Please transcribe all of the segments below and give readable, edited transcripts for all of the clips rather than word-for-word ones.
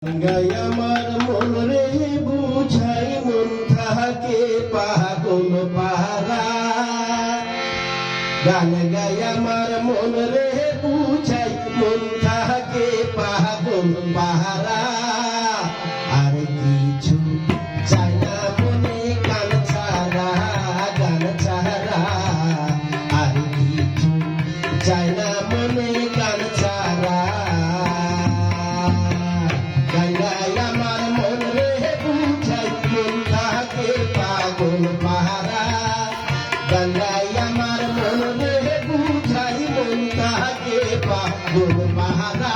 গঙ্গায় আমার মন রে বুঝাই মন থাকে পাগল পারা। গান গাই আমার মন রে বুঝাই মন থাকে পাগল পারা। আর কিছু চাই না মনে গান ছাড়া, গান ছাড়া আর কিছু চাই না মনে গান ছাড়া। গঙ্গায় আমার মন রে বুঝাই মন থাকে পাগল পারা। গঙ্গায় আমার মন রে বুঝাই মন থাকে পাগল পারা।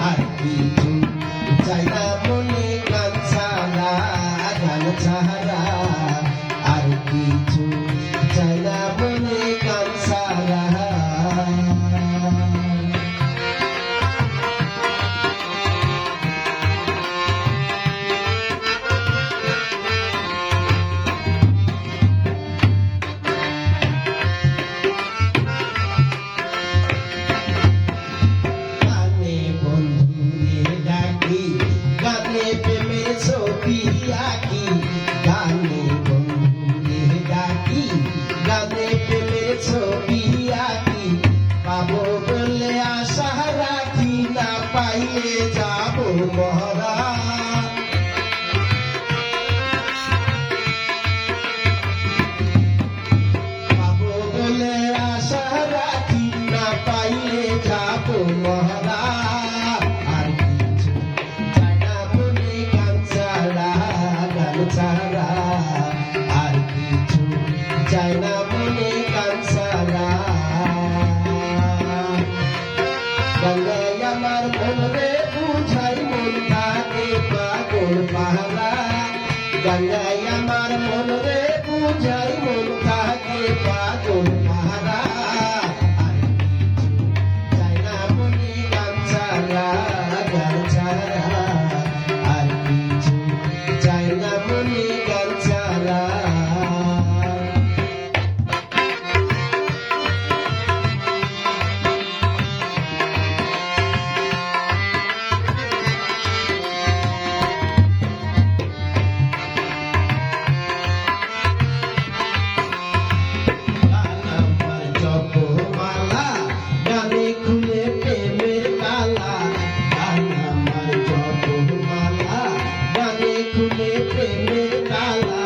আর কিছু চাই না মনে গান ছাড়া, গান ছাড়া আর কিছু চাই না মনে গান ছাড়া। গানে প্রেমের ছবি আঁকি, গানে বন্ধুরে ডাকি, গানে প্রেমের ছবি আঁকি। পাবো বলে আশা রাখি, না পাইলে যাবো মহরা। পাবো বলে আশা রাখি, না পাইলে যাবো মহরা। ছাড়া আর কিছু চাই না মনে গান ছাড়া। গঙ্গায় আমার মন রে বুঝাই মন থাকে পাগল পারা। গঙ্গায় আমার মন রে বুঝাই মন থাকে পাগল পারা। আর কিছু চাই না মনে গান ছাড়া, গান ছাড়া আর কিছু চাই না মনে গান ছাড়া। আমার জপমালা গানে খুলে প্রেমের তালা। আমার জপমালা গানে খুলে প্রেমের তালা।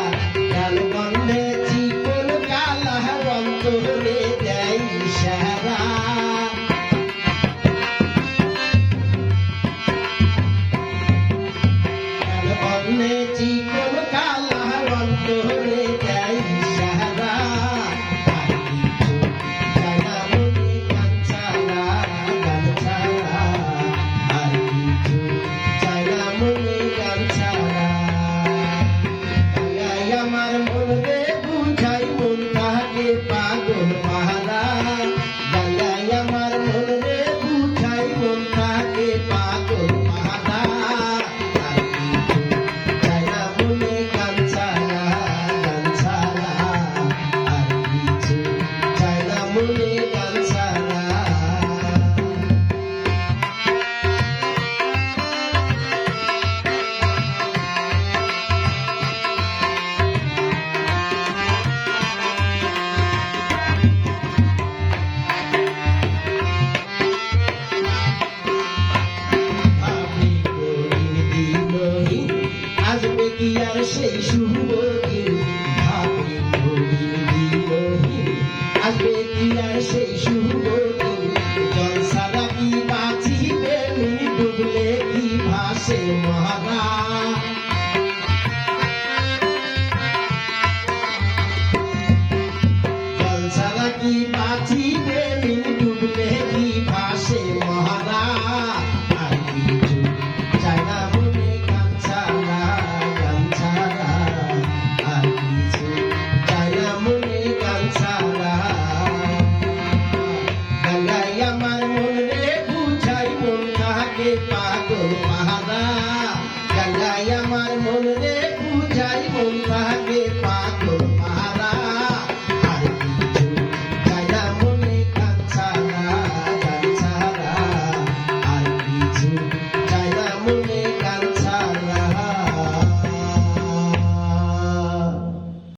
গান বন্ধে চিকন কালা অন্তরে দেয় ইশারা। গান বন্ধে চিকন কালা অন্তরে দেয় ইশারা। আর কিছু চাই না মনে গান ছাড়া, গান ছাড়া আর কিছু চাই না মনে গান ছাড়া। গঙ্গায় আমার মন রে বুঝাই মন থাকে পাগল পারা। গঙ্গায় আমার মন রে বুঝাই মন থাকে পাগল পারা। আর কিছু চাই না মনে গান ছাড়া, গান ছাড়া আর কিছু চাই না মনে গান ছাড়া। আমি করিম দিনহীন, আসবে কি আর সেই শুভ দিন। আমি করিম দিনহীন, আসবে কি আর সেই শুভ দিন। জল ছাড়া কি বাঁচিবে ডুবলে কি ভাসে মহারা। জল ছাড়া কি বাঁচিবে ডুবলে কি ভাসে মহারা। আর কিছু চাই না মনে গান ছাড়া, গান ছাড়া আর কিছু চাই না মনে গান ছাড়া। গঙ্গায় আমার মন রে বুঝাই মন থাকে পাগল পারা। গঙ্গায় আমার মন রে বুঝাই মন থাকে